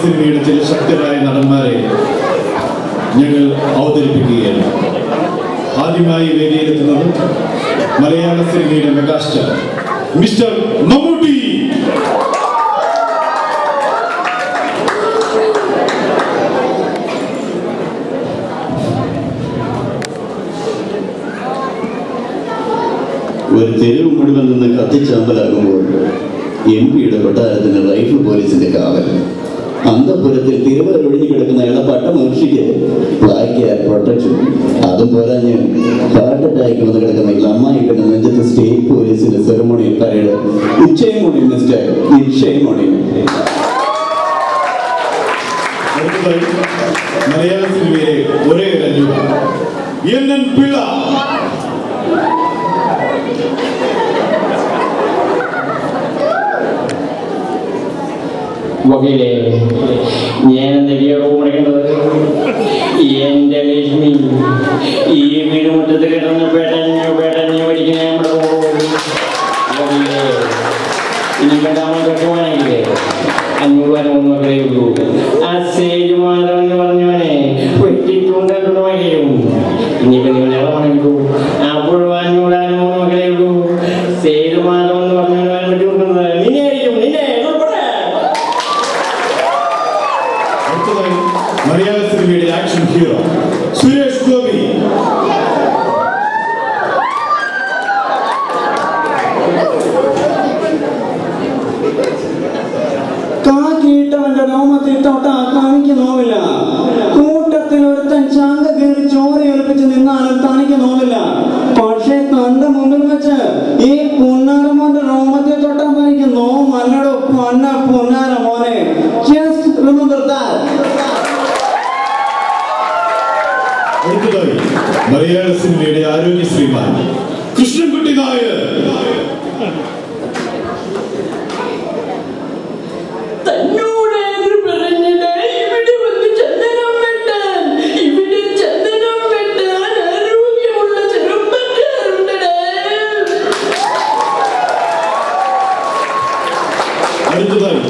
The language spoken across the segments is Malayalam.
സിനിമയുടെ ചില ശക്തരായ നടന്മാരെ ഞങ്ങൾ അവതരിപ്പിക്കുകയാണ്. ആദ്യമായി വേദിയിലെത്തുന്നത് മലയാള സിനിമയുടെ മെഗാസ്റ്റാർ മിസ്റ്റർ മമ്മൂട്ടി. ഒരു തെരുവ് മുഴുവൻ നിന്ന് കത്തിച്ചാമ്പലാകുമ്പോൾ MP-യുടെ കൊട്ടാരത്തിന് റൈഫിൾ പോലീസിന്റെ കാവൽ. അന്തപുരത്തിൽ തിരുവരൊഴിഞ്ഞു കിടക്കുന്ന ഇളപ്പട്ട മഹർഷിക്ക് ബ്ലാക്ക് എയർ പ്രൊട്ടക്ഷൻ. അതും പോരാഞ്ഞ് ഹാർട്ട് അറ്റാക്ക് വന്ന് കിടക്കുന്ന അമ്മായിക്കുന്ന നെഞ്ചത്ത് സ്റ്റേറ്റ് പോലീസിന്റെ സെറമോണിയൽ പരേഡ്. ഇക്ഷയമോണിയൽ മിസ്റ്റർ ഇക്ഷയമോണിയൽ. മലയാള സിനിമയിലെ ഒരേ രഞ്ജു NN പിള്ള. വകയിലെ ഞാൻ എന്തൊക്കെയാണ് വിളിക്കുന്നത്? എൻ്റെ ലക്ഷ്മി ഈ വീടുമുറ്റത്ത് കിടന്ന് പെടഞ്ഞ് പഠിക്കുന്ന നമ്മുടെ വകയിലെ ഇനിയിപ്പോൾ നമ്മൾ കെട്ടുവാണെങ്കിലേ 500 മക്കളേ ഉള്ളൂ. ആ സേജ് മാധവൻ എന്ന് പറഞ്ഞവനെ വെട്ടിട്ടുണ്ടെന്ന് വകയും ഇനിയിപ്പോൾ നിങ്ങൾ ഇളവാണെങ്കിലൂ അപ്പോഴും 500 മക്കളേ ഉള്ളൂ. സേജ് മാധവൻ എന്ന് പറഞ്ഞവനെ വെട്ടി കൊടുക്കുന്നത് നിന്നെയായിരിക്കും. മലയാള സിനിമയുടെ ആക്ഷൻ ഹീറോ സുരേഷ് ഗോപി. കാക്കിയിട്ടവന്റെ രോമത്തിൽ തൊട്ട തനിക്ക് നോവില്ല. കൂട്ടത്തിൽ ഒരുത്തൻ ചാങ്ക കയറി ചോരയൊലിപ്പിച്ച് നിന്നാലും തനിക്ക് നോവില്ല. പക്ഷേ തന്റെ മുമ്പിൽ വെച്ച് ഈ പുന്നാരമോന്റെ രോമത്തിൽ തൊട്ടാൽ തനിക്ക് നോവല്ലടോ പുന്നാര മോനെ. Just remember that. അടുത്തതായി മലയാള സിനിമയുടെ ആരോഗ്യ ശ്രീമാൻ കൃഷ്ണൻകുട്ടി നായർ. അടുത്തതായി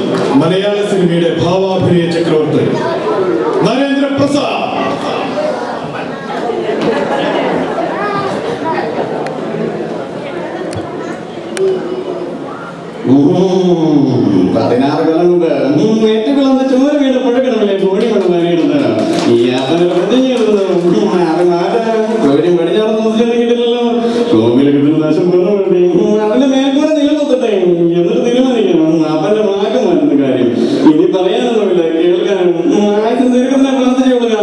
മലയാള സിനിമയുടെ ഭാവാഭിനയ ചക്രവർത്തി നരേന്ദ്ര പ്രസാദ്. നെറ്റുകളൊന്ന് ചോര വീട് പൊഴക്കിടമില്ലേ കോടി കൊണ്ട് നനയിടുന്നത്. ഈ അതിന് പടിഞ്ഞാറൊന്നുമില്ലല്ലോ. കോവിലൊക്കെ നാശം കുറവുണ്ട്. അതിന്റെ മേൽക്കൂടെ നിലനിർത്തട്ടെ എന്നിട്ട് തീരുമാനിക്കണം. അവന്റെ മാറ്റം മാറ്റുന്ന കാര്യം ഇനി പറയാനൊന്നുമില്ല, കേൾക്കാനും. ആയുസ് ദീർഘത്തിനെ പ്രാർത്ഥിച്ചുകൊള്ളുക.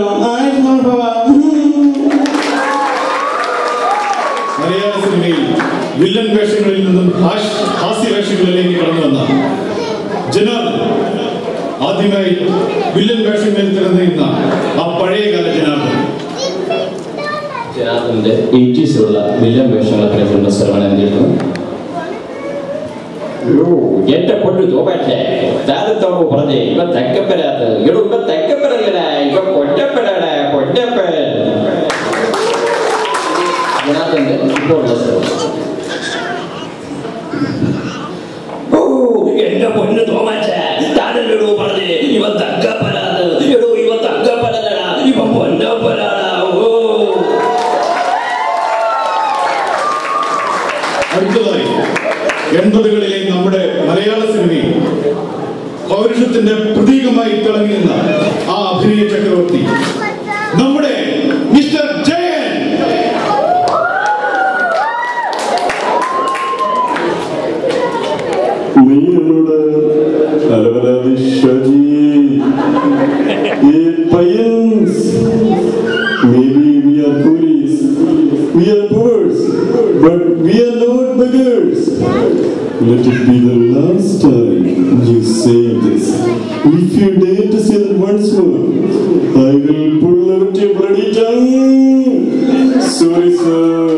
മലയാള സിനിമയിൽ വില്ലൻ വേഷങ്ങളിൽ നിന്നും ഹാസ്യ വേഷങ്ങളിലേക്ക് കടന്നു വന്ന ജനാർദ്ദൻ. ആദ്യമായി വില്ലൻ വേഷങ്ങളിൽ തിരഞ്ഞെടുക്കുന്ന ആ പഴയകാല ജനാർദ്ദന്റെ 80s വില്ലൻ വേഷങ്ങളെ പറ്റിയുള്ള ശ്രവണം ചെയ്തു. എന്റെ പൊട്ടു തോപ്പാട്ടെ താരത്തോട് പറഞ്ഞേ ഇവ തെക്കപ്പരാത്ത് ഇവ തെക്കപ്പരല്ലട ഇവ പൊറ്റപ്പടാട പൊറ്റപ്പൻ. ജനാർദ്ദന്റെ ഇപ്പോൾ ഉള്ള ശ്രവണം. എന്റെ പൊന്നു തോമാച്ച താരല്ലോ പറഞ്ഞേ ഇവ തക്കപ്പരാത്ത് എടോ ഇവ തക്കപ്പരല്ലട ഇവ പൊന്നപ്പരാടാ. അടുത്തതായി 80കളിലെ നമ്മുടെ മലയാള സിനിമയിൽ പൗരുഷത്തിന്റെ പ്രതീകമായി തിളങ്ങി നിന്ന ആ അഭിനയ ചക്രവർത്തി നമ്മുടെ mister Jayan. Maybe we are coolies, we are poors, but we are not beggars. Let it be the last time you say this. If you dare to say that once more, I will pull out your bloody tongue. Sorry, sir.